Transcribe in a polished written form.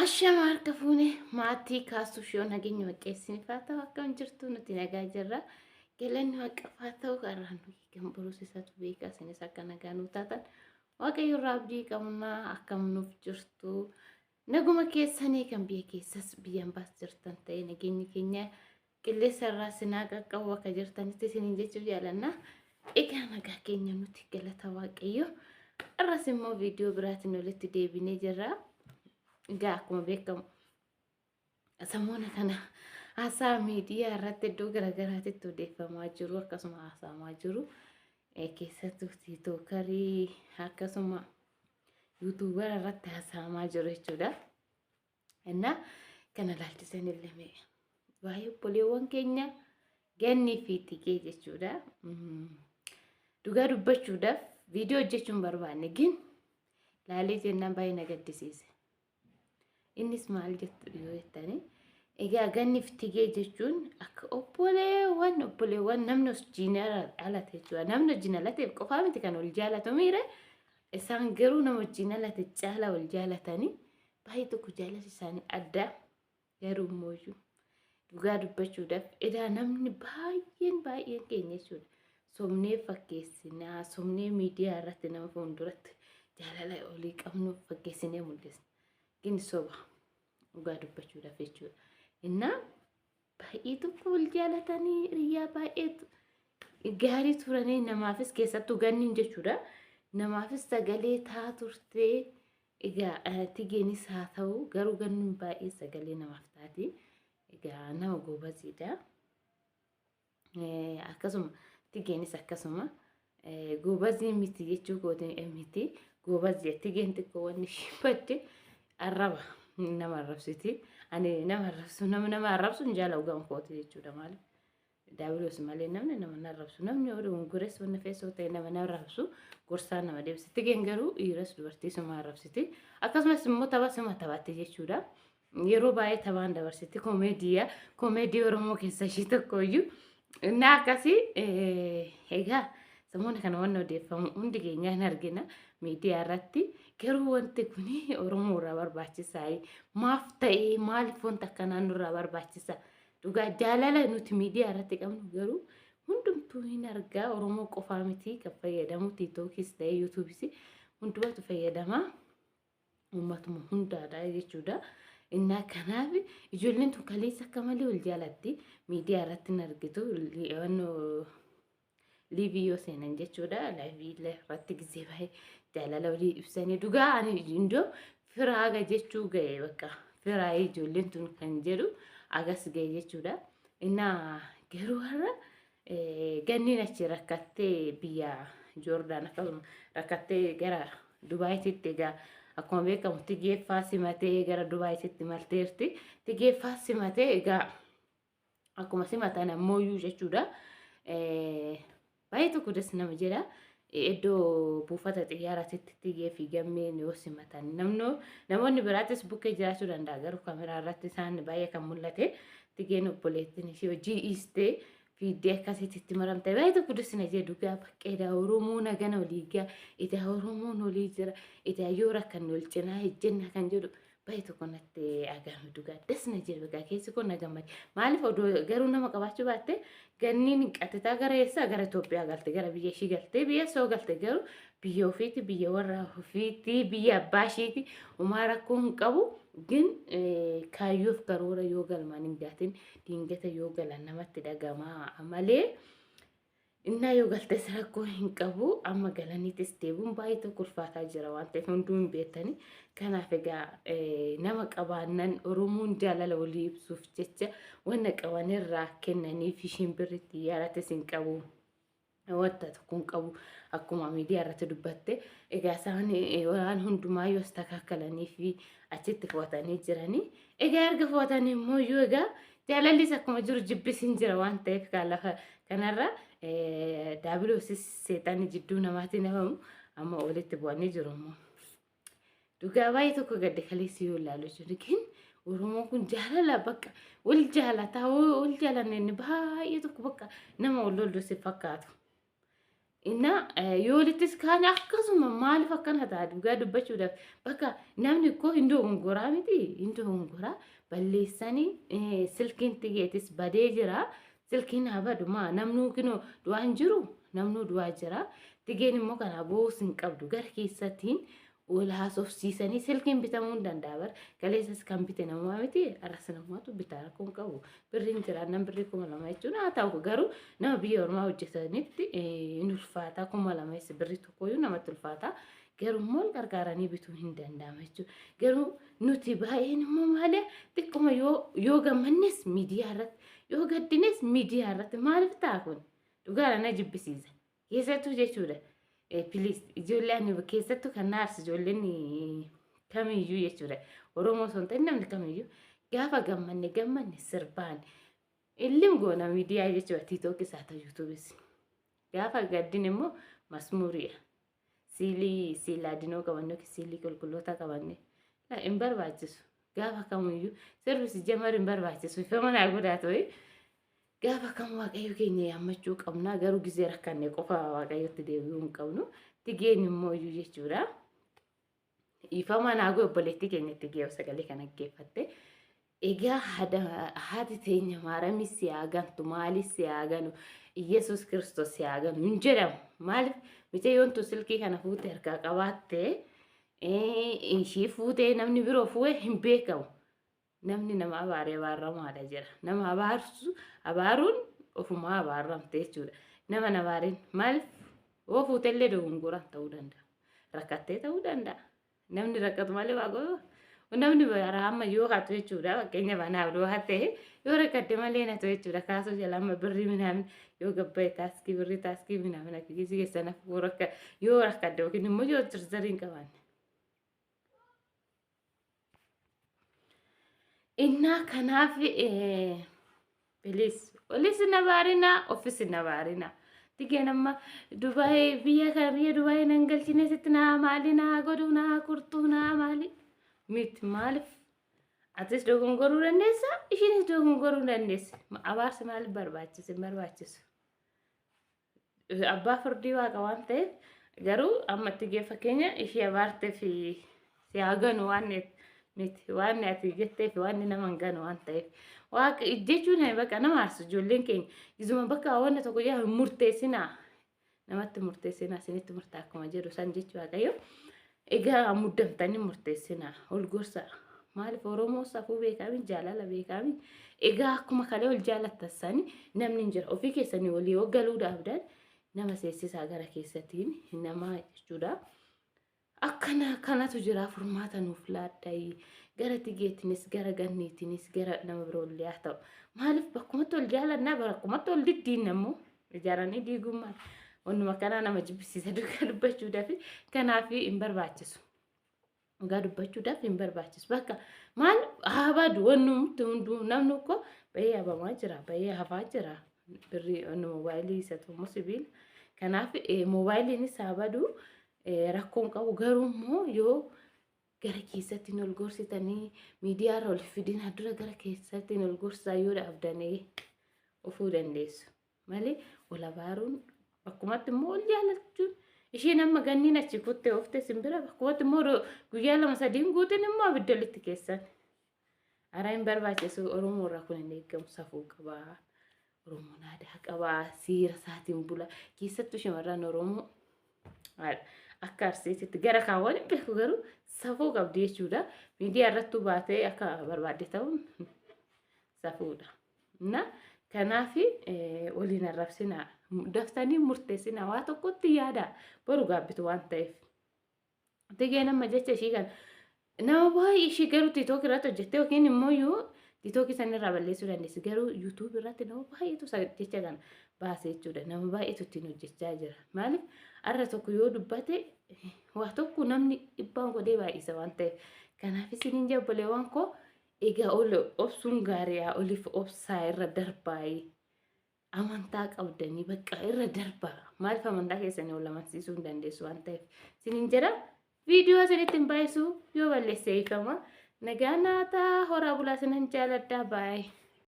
Ashama harka fuune maatii kaasuuf yoo nageenya waqeessiniifaa ta'u akkam jirtu nuti nagaa jirra. Galanni waaqaffaa ta'u qarraan kan buruusisatu beekaa isinis akka nagaa nu taatan waaqayyo irraa abdii qabnaa akkam nuuf jirtu. Naguma keessanii kan biyya keessas biyyaan baas jirtan ta'e nageenyi keenya qilleensa irraa sinaa qaqqabu akka jirtanitti isiniin jechuu jaalanna. Egaa nagaa keenya nuti galata waaqayyo. Irras immoo viidiyoo biraatiin walitti deebinee jirra. Egaa akkuma beekamu samoona kana haasaa miidiyaa irratti iddoo garaagaraatti odeeffamaa jiru akkasuma haasamaa jiru. Keessattuu tiiktookii akkasuma yuutuubar irratti haasamaa jiru jechuudha. Innaa kana laalchisan illee waa'ee obboleewwan keenya gannii fi tiikee jechuudha. Dhugaa dubbachuudhaaf viidiyoo hojjechuun barbaanne gin laalee jennaan baay'ee na gaddisiise. Innis maal jettu yoo jettani egaa ganni fi tiikee jechuun akka obboleewwan namni wajjin alate jechuudha. Namni wajjin alateef qofaa miti kan wal jaalatu miire isaan garuu nama wajjin alate caala wal jaalatanii baay'ee tokko jaalala isaanii adda garuu immoo dhugaa dubbachuudhaaf edaa namni baay'een keenya jechuudha. Somnee fakkeessinaa somnee miidiyaa irratti nama fuulduratti jaalala olii qabnu fakkeessinee mul'isna. Gin soba dhugaa dubbachuudhaaf jechuudha. Innaa baay'ee tokko wal jaalatanii hiriyaa baay'ee gaarii turanii namaafis keessattuu ganniin jechuudha. Namaafis sagalee taa turtee egaa tiigeenis haa ta'u garuu gannuun baay'ee sagalee namaaf taati. Egaa nama goobasiidha. Akkasuma tiigeenis akkasuma goobasii miti jechuu goote miti goobasii tiigeen xiqqoo wanni shibbadde arraba nama arrabsiti. Ani nama arrabsu hin jaalatu gama kooti jechuudha maaliif daabiloos malee namni nama arrabsu namni oduu gures wanna feesoo ta'e nama arrabsu gorsaa nama deebisa. Tiigeen garuu dhiiras dubartii suma arrabsiti. Akkasumas immoo tapha suma taphatte jechuudha. Yeroo baay'ee taphaan dabarsiti koomeedii Oromoo keessa ishii tokko iyyuu innaa akkasii egaa samoona kana wanna odeeffamu hundi keenyaan argina miidiyaa irratti. Garuu wanti kuni Oromoo irraa barbaachisaa maaf ta'ee maaliif wanta akkanaa nurraa barbaachisa? Dhugaa jaalala nuti miidiyaa irratti qabnu garuu hundumtuu hin argaa. Oromoo qofaa miti kan fayyadamu tiiktookis ta'ee yuutuubis hundumatu fayyadama. Uummatuma hundaadha jechuudha. Innaa kanaaf ijoolleen tun kaleessa akka malee wal jaalatti miidiyaa irratti hin argitu. Liivii yoo seenan jechuudha. Liivii irratti gisee baay'ee jaalala walii ibsanii dhugaa ani indoo firaaga jechuu ga'e bakka firaa ijoolleen tun kan jedhu agas ga'e jechuudha. Innaa garuu har'a ganniin achi rakkattee biyya Joordaan akkasuma rakkattee gara Dubaayitti egaa akkuma beekamu tigeeffaa simatee gara Dubaayitti malteerti. Tigeeffaa simatee egaa akkuma simatan ammoo jechuudha. Baay'ee tokko des nama jedha. Iddoo buufata xiyyaaraatti tigee fi gammeen yoo simatan namoonni biraattis bukkee jiraachuu danda'a garuu kaameraa irratti isaan baay'ee kan mul'ate tigeen obboleettiin ishee hojii dhiistee fiiddee akkasitti maramte baay'ee tokko des na jedhu gaa baqqeedha Oromoo nagana olii gaa idaa Oromoon olii jira idaa yoo rakkan wal cinaa ejjenna kan jedhu baay'ee tokko natti agame dhugaa des na jedhu gaa keessi kun nagammade maaliif garuu nama qabaachuu baatte ganniin qaxitaa gara eessaa gara Itoophiyaa galte gara biyya ishii galte biyya soo galte garuu biyya ofiiti biyya warra ofiiti biyya abbaa ishiiti umaa rakkoo hin qabu gin kaayyoof karoora yoo galmaan hin gaatin diingata yoo galan namatti dhagamaa malee innaa yoo galtes rakkoo hin qabu amma galaniitis deebuun baay'ee tokko ulfaataa jira waan ta'eef hunduu hin beektani. Kanaaf egaa nama qabaannan Oromoon jaalala walii ibsuuf jecha wanna qabanirraa kennaniif shimbirritti yaaratis hin qabu. Wanta tokko hin qabu akkuma miidiyaa irratti dubbatte egaa isaan waan hundumaa yoo takaakalanii fi achitti fo'atanii jiranii egaa erga fo'atanii immoo yoo egaa jaalallis akkuma jiru jibbis hin jira waan ta'eef lafa kanarra daabiloosis seexanni jidduu namaatiin hafamu amma walitti bu'anii jiru immoo. Dhugaa baay'ee tokko gadde kaleessi yoo ilaalu jiru gin Oromoo kun jaalala bakka wal jaalataa wal jaalanne baay'ee tokko bakka nama wal lollu si fakkaatu. Inna yoolittis kaan akkasuma maaliif akkana ta'a dhugaa dubbachuudhaaf bakka namni koo hin dogongoraa miti hin dogongoraa balleessanii silkiin tigeetis badee jira silkiin haa badu maa namnuu kinoo du'aa hin jiru namnuu du'aa jira tigeen immoo kana boos hin qabdu gara keessattiin ol haasofsiisanii silkiin bitamuu hin danda'a bar kaleessas kan bite namaa miti arras namaatu bitaa rakkoon qabu birriin jiraannan birrii 2,000 jechuun haa ta'u garuu nama biyya ormaa hojjetanitti hin ulfaata 2,000 birrii tokkoyyuu namatti ulfaata garuu immoo gargaaranii bituu hin danda'ama jechuudha garuu nuti baay'een immoo malee xiqquma yoo gammannes miidiyaa irratti yoo gaddines miidiyaa irratti maaliif ta'a kun dhugaadha na jibbisiisa keessattuu jechuudha. Please ijoolleen keessattuu kan naarsi ijoolleen kamiyyuu jechuudha oromoo osoo hin ta'in namni kamiyyuu gaafa gammanne sirbaan illim goona miidiyaa jechuudha tiiktookis haa ta'u yuutuubis gaafa gaddin immoo masmuuriidha siilaa dinoo qabanne yookiin siilii qulqulloota qabanne hin barbaachisu gaafa kamiyyuu sirbisi jamar hin barbaachisu ifa manaa godhaa gaafa kam waaqayyo keenya yaammachuu qabna garuu gizee rakkanne qofa waaqayyotti deebi'uu hin qabnu tigeen immoo iyyuu jechuudha ifa manaa obboleetti keenya tigee sagalee kana dhaggeeffatte egaa haati teenya maaramis yaagantu maalis yaaganu Iyesuus Kiristoos yaaganu hin jedhamu maaliif micayyoontu silkii kana fuutee harkaa qabaatte ishii fuutee namni biroo fuudhee hin beekamu. Namni nama abaaree abaaramaadha jira. Nama abaaruun ofumaa abaaramte jechuudha. Nama nabaariin maaliif oo fuutellee dogongoraan ta'uu danda'a. Rakkattee ta'uu danda'a. Namni rakkatu malee waaqoo namni amma yoo hatu jechuudha. Fakkeenya banaaf doo hattee yoo rakkatte malee na ta'u jechuudha. Kaasuu jala amma birrii minaamin yoo gabbaa'e taaskii minaamin akka gisii keessan yoo rakkadde yookiin immoo yoo zirzariin qabaanne. Inna kanaaf bilis olis nabaarina ofis nabaarina tigeen amma Dubaay biyya Dubaay nan galchine sitti naa maali naa godhu naa kurtuu naa maali miti maaliif atis dogongoruu dandeessa ishiinis dogongoruu dandeessa abaarsi maaliif barbaachisu abbaa firdii waaqa waan ta'eef garuu amma tigee fakkeenya ishee abaartee fi si haganu waan miti waan ati jettee fi waan nama ngana waan ta'eef waaqa jechuun bakka nama aarsu ijoolleen keenya izuma bakka waan tokko yaa murteessinaa namatti murteessinaa sinitti murtaa akkuma jedhu san jechuu waaqayyo egaa muddamtanii murteessinaa ol gorsa maaliif oromoo safuu beekaamin jaalala beekaamin egaa akkuma kalee ol jaalattasanii namni hin jira ofii keessanii walii hoggaluudhaafdhaan nama seessisaa gara keessattiin nama jechuudha. Akkana kanatu jira furmaata nuuf laaddayi gara tigeetinis gara ganniitinis gara nama biroollee haa ta'u maaliif bakkumatti ol jaalannaa bakkumatti ol diddiinammoo ijaaranii diigummaan wannuma kanaa nama jibbisiisa dubbachuudhaaf kanaaf hin barbaachisu gaa dubbachuudhaaf hin barbaachisu bakka maal haabadu wannumti hunduu namni uko bahee habamaa jira bahee hafaa jira birrii moobaayilii isa tokko sibiila kanaaf moobaayiliinis haabadu rakkoon qabu garuu immoo yoo gara keessatti ol gorsitanii miidiyaa irra ol fidina dura gara keessatti ol gorsaa yoo dhaabdanii ofuu dandeessu malee wal abaaruun bakkumatti immoo ol jaalachuun isheen amma ganniin achi kuttee oftee simbira bakkumatti immoo guyyaa 2-3 guutin immoo abidda walitti keessan ara hin barbaachisu oromoo irraa kun hin eegamu safuu qabaa oromoon aadaa qabaa seera isaatiin bula keessattuu shamarran oromoo akka arsiisitti gara kaawwan beeku garuu safuu qabdi jechuudha. Miidiyaa irratti baatee akka barbaadde ta'uun safuudha. Na kanaaf waliin arrabsinaa daftanii murteessinaa waa tokkotti yaada boru gaabbitu waan ta'eef. Tigee nama jecha ishii kan nama baay'ee ishii garuu tiiktook irratti hojjettee yookiin immoo yoo tiiktook sanirraa balleessuu dandeessi garuu yuutuub irratti nama baay'eetu jecha kana baasee jechuudha. Nama baay'eetu ittiin hojjechaa jira. Maaliif arra tokko yoo dubbate waa tokko namni dhibbaan godhee baay'isa waan ta'eef kanaaf isiniin jabboleewwan koo egaa obsuun gaariyaa oliif obsaa irra darbaayii amantaa qabdanii bakka irra darbaa maaliif amantaa keessanii ol amansiisuu hin dandeessu waan ta'eef isiniin jedha viidiyoo isinitti hin baay'isu yoo balleessee ifama nagaa naataa horaa bulaa sinan jaaladhaa baay'ee.